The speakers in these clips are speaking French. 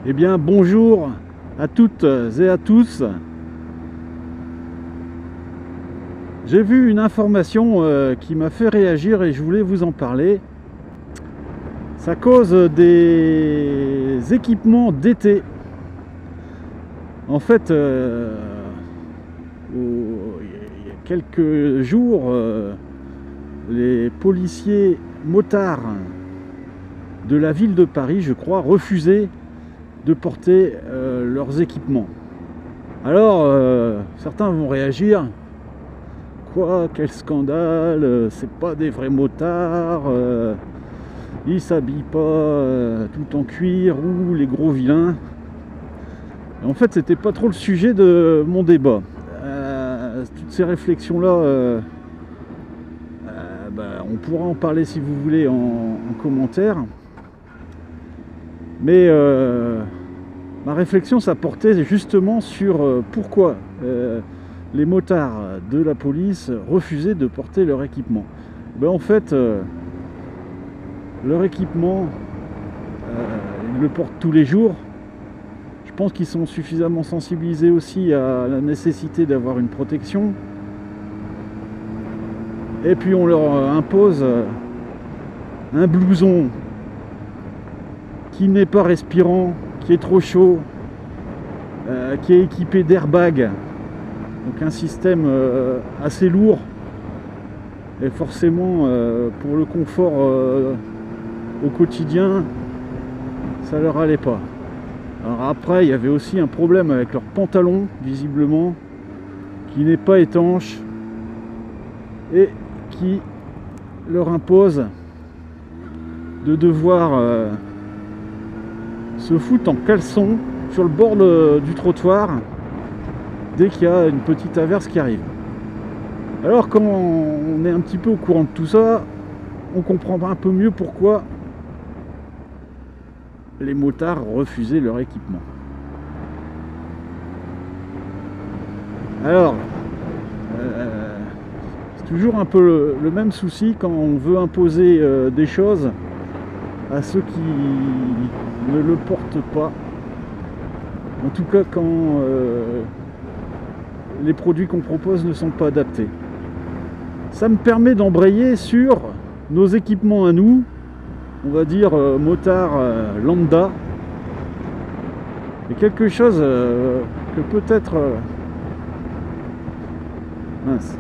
Eh bien, bonjour à toutes et à tous. J'ai vu une information qui m'a fait réagir et je voulais vous en parler. Ça cause des équipements d'été. En fait, il y a quelques jours, les policiers motards de la ville de Paris, je crois, refusaient de porter leurs équipements. Alors, certains vont réagir. Quoi, quel scandale, c'est pas des vrais motards, ils s'habillent pas tout en cuir ou les gros vilains. Et en fait, c'était pas trop le sujet de mon débat. Toutes ces réflexions-là, on pourra en parler si vous voulez en commentaire. Mais ma réflexion, ça portait justement sur pourquoi les motards de la police refusaient de porter leur équipement. En fait, leur équipement, ils le portent tous les jours. Je pense qu'ils sont suffisamment sensibilisés aussi à la nécessité d'avoir une protection. Et puis on leur impose un blouson qui n'est pas respirant, qui est trop chaud, qui est équipé d'airbags. Donc un système assez lourd. Et forcément, pour le confort au quotidien, ça leur allait pas. Alors après, il y avait aussi un problème avec leur pantalon, visiblement, qui n'est pas étanche et qui leur impose de devoir se foutre en caleçon sur le bord du trottoir dès qu'il y a une petite averse qui arrive. Alors quand on est un petit peu au courant de tout ça, on comprend un peu mieux pourquoi les motards refusaient leur équipement. Alors, c'est toujours un peu le même souci quand on veut imposer des choses à ceux qui ne le portent pas. En tout cas, quand les produits qu'on propose ne sont pas adaptés. Ça me permet d'embrayer sur nos équipements à nous, on va dire motards lambda. Et quelque chose que peut-être mince,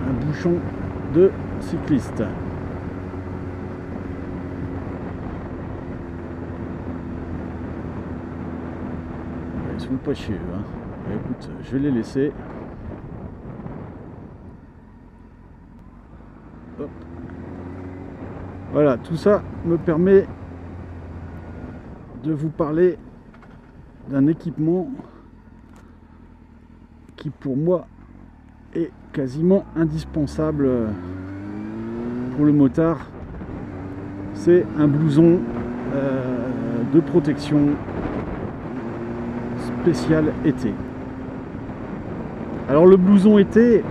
un bouchon de cycliste. Ils sont pas chez eux, hein. Écoute, je vais les laisser. Hop. Voilà, tout ça me permet de vous parler d'un équipement qui pour moi est quasiment indispensable pour le motard. C'est un blouson de protection spécial été. Alors le blouson été,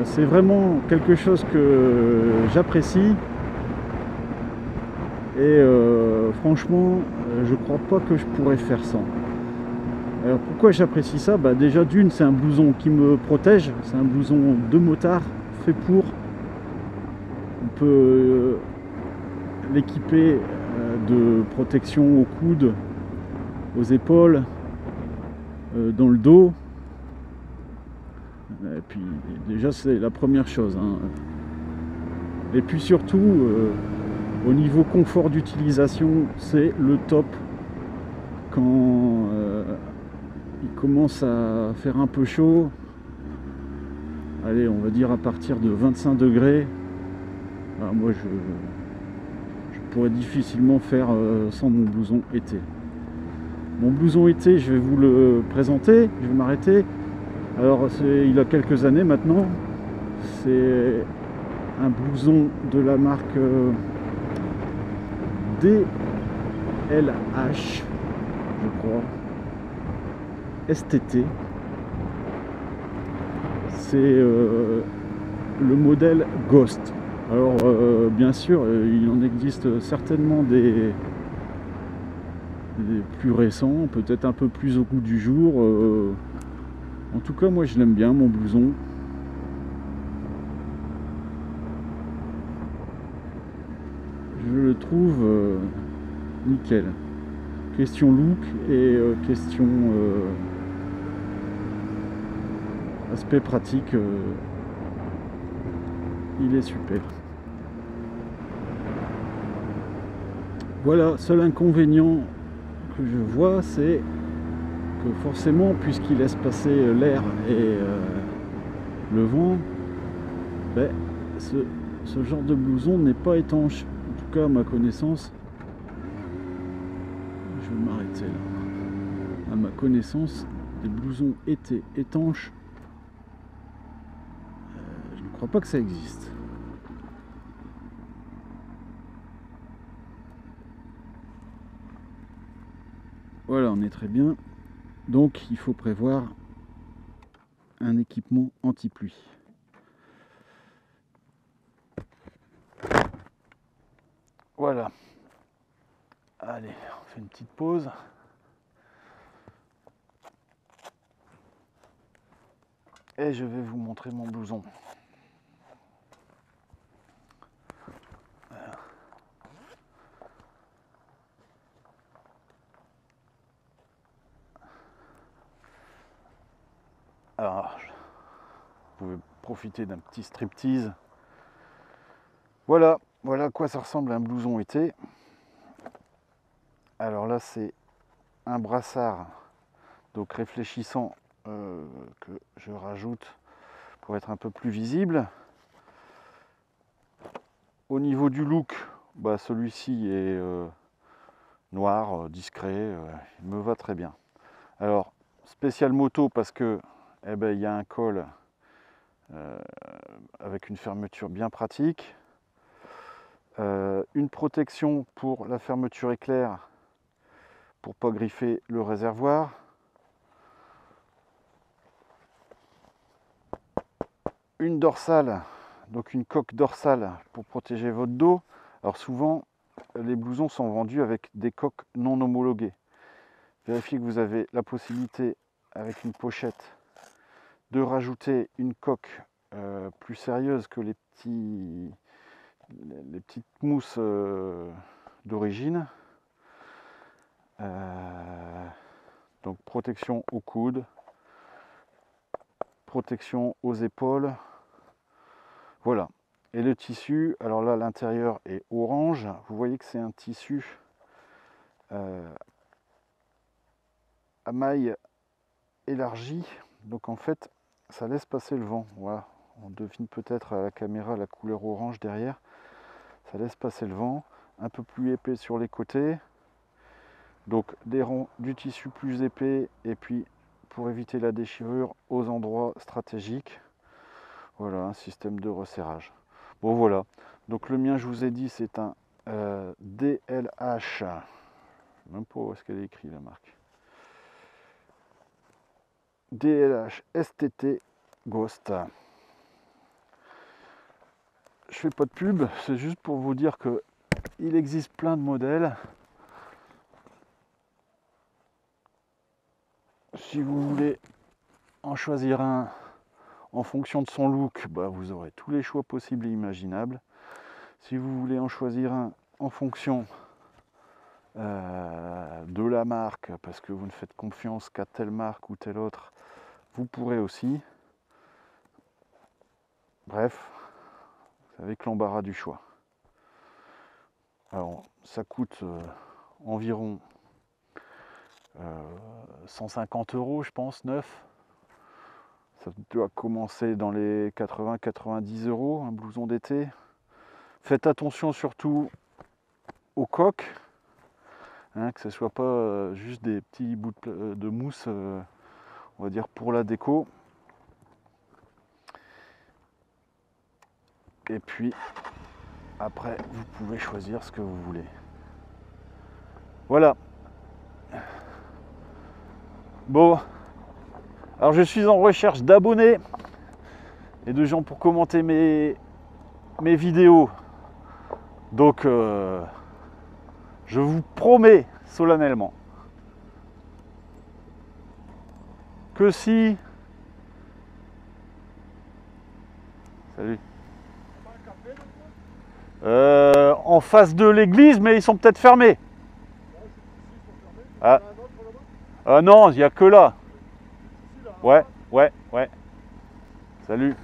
c'est vraiment quelque chose que j'apprécie et franchement je crois pas que je pourrais faire sans. Alors pourquoi j'apprécie ça? Déjà d'une, c'est un blouson qui me protège, c'est un blouson de motard fait pour. On peut l'équiper de protection aux coudes, aux épaules, dans le dos. Et puis déjà c'est la première chose, hein. Et puis surtout au niveau confort d'utilisation, c'est le top quand il commence à faire un peu chaud. Allez, on va dire à partir de 25 degrés. Alors moi je pourrais difficilement faire sans mon blouson été. Mon blouson été, je vais vous le présenter, je vais m'arrêter. Alors il a quelques années maintenant, c'est un blouson de la marque DLH, je crois, STT. C'est le modèle Ghost. Alors bien sûr, il en existe certainement des plus récents, peut-être un peu plus au goût du jour. En tout cas, moi je l'aime bien, mon blouson. Je le trouve nickel. Question look et question aspect pratique, il est super. Voilà, seul inconvénient que je vois, c'est que forcément, puisqu'il laisse passer l'air et le vent, ben, ce genre de blouson n'est pas étanche. En tout cas, à ma connaissance, je vais m'arrêter là. À ma connaissance, des blousons été étanches, je ne crois pas que ça existe. Voilà, on est très bien. Donc, il faut prévoir un équipement anti-pluie. Voilà. Allez, on fait une petite pause. Et je vais vous montrer mon blouson. Voilà. Alors, vous pouvez profiter d'un petit striptease. Voilà, voilà à quoi ça ressemble un blouson été. Alors là, c'est un brassard, donc réfléchissant, que je rajoute pour être un peu plus visible. Au niveau du look, bah, celui-ci est noir, discret, il me va très bien. Alors, spécial moto parce que eh ben, y a un col avec une fermeture bien pratique. Une protection pour la fermeture éclair pour pas griffer le réservoir. Une dorsale, donc une coque dorsale pour protéger votre dos. Alors souvent, les blousons sont vendus avec des coques non homologuées. Vérifiez que vous avez la possibilité, avec une pochette, de rajouter une coque plus sérieuse que les petites mousses d'origine. Donc protection aux coudes, protection aux épaules. Voilà. Et le tissu, alors là l'intérieur est orange. Vous voyez que c'est un tissu à maille élargie. Donc en fait, ça laisse passer le vent. Voilà. On devine peut-être à la caméra la couleur orange derrière. Ça laisse passer le vent. Un peu plus épais sur les côtés. Donc des ronds du tissu plus épais. Et puis pour éviter la déchirure aux endroits stratégiques. Voilà, un système de resserrage. Bon voilà. Donc le mien, je vous ai dit, c'est un DLH. Je ne sais même pas où est-ce qu'elle est écrite la marque. DLH STT Ghost. Je fais pas de pub, c'est juste pour vous dire que il existe plein de modèles. Si vous voulez en choisir un en fonction de son look, bah vous aurez tous les choix possibles et imaginables. Si vous voulez en choisir un en fonction de la marque, parce que vous ne faites confiance qu'à telle marque ou telle autre, vous pourrez aussi. Bref, c'est avec l'embarras du choix. Alors, ça coûte environ 150 €, je pense, neuf. Ça doit commencer dans les 80-90 € un blouson d'été. Faites attention surtout aux coques, hein, que ce ne soit pas juste des petits bouts de mousse, on va dire pour la déco. Et puis après, vous pouvez choisir ce que vous voulez. Voilà. Bon, alors je suis en recherche d'abonnés et de gens pour commenter mes vidéos. Donc, je vous promets solennellement que si... Salut. En face de l'église, mais ils sont peut-être fermés. Ah. Non, il n'y a que là. Ouais, ouais, ouais. Salut.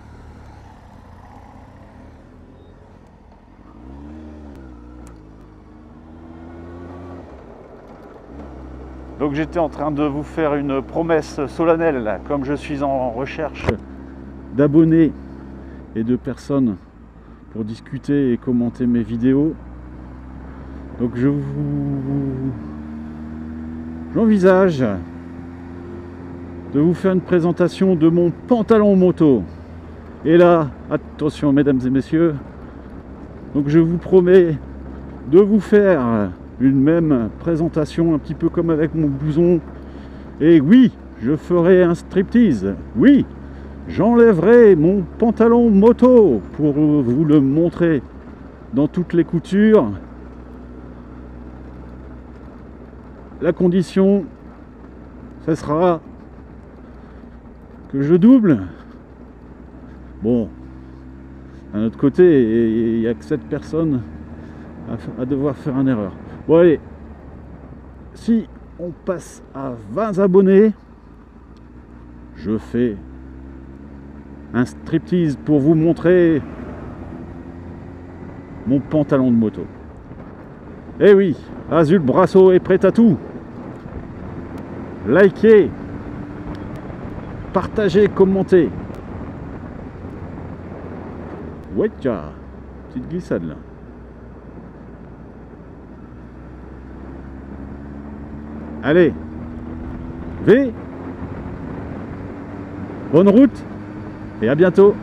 Donc j'étais en train de vous faire une promesse solennelle, là, comme je suis en recherche d'abonnés et de personnes pour discuter et commenter mes vidéos. Donc j'envisage de vous faire une présentation de mon pantalon moto. Et là, attention mesdames et messieurs, donc je vous promets de vous faire une même présentation, un petit peu comme avec mon blouson. Et oui, je ferai un striptease. Oui, j'enlèverai mon pantalon moto pour vous le montrer dans toutes les coutures. La condition, ce sera que je double. Bon, d'un autre côté, il n'y a que 7 personnes à devoir faire une erreur. Bon allez, si on passe à 20 abonnés, je fais un striptease pour vous montrer mon pantalon de moto. Eh oui, Azul Brasso est prêt à tout. Likez, partagez, commentez. Ouais, tiens, petite glissade là. Allez, V, bonne route et à bientôt.